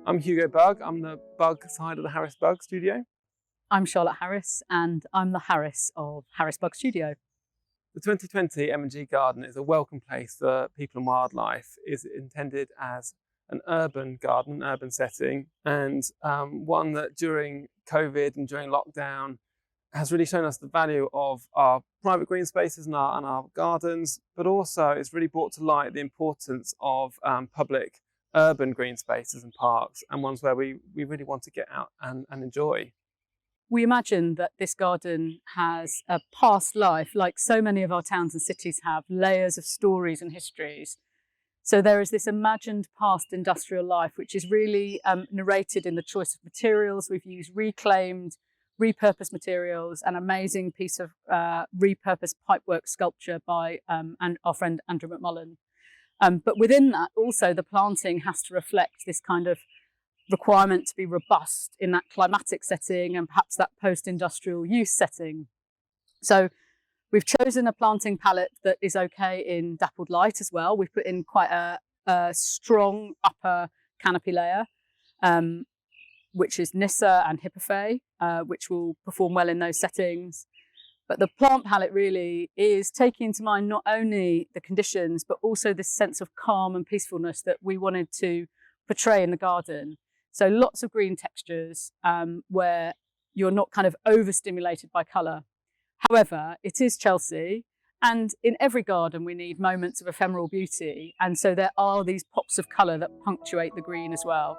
I'm Hugo Bugg. I'm the Bugg side of the Harris Bugg studio. I'm Charlotte Harris, and I'm the Harris of Harris Bugg Studio. The 2020 M&G Garden is a welcome place for people and wildlife. It's intended as an urban garden, urban setting, and one that during COVID and during lockdown has really shown us the value of our private green spaces and our gardens, but also it's really brought to light the importance of public urban green spaces and parks, and ones where we really want to get out and enjoy. We imagine that this garden has a past life, like so many of our towns and cities have, layers of stories and histories. So there is this imagined past industrial life, which is really narrated in the choice of materials. We've used reclaimed, repurposed materials, an amazing piece of repurposed pipework sculpture by our friend Andrew McMullen. But within that, also the planting has to reflect this kind of requirement to be robust in that climatic setting and perhaps that post-industrial use setting. So we've chosen a planting palette that is okay in dappled light as well. We've put in quite a strong upper canopy layer, which is Nyssa and Hippophae, which will perform well in those settings. But the plant palette really is taking into mind not only the conditions, but also this sense of calm and peacefulness that we wanted to portray in the garden. So lots of green textures where you're not kind of overstimulated by colour. However, it is Chelsea, and in every garden we need moments of ephemeral beauty. And so there are these pops of colour that punctuate the green as well.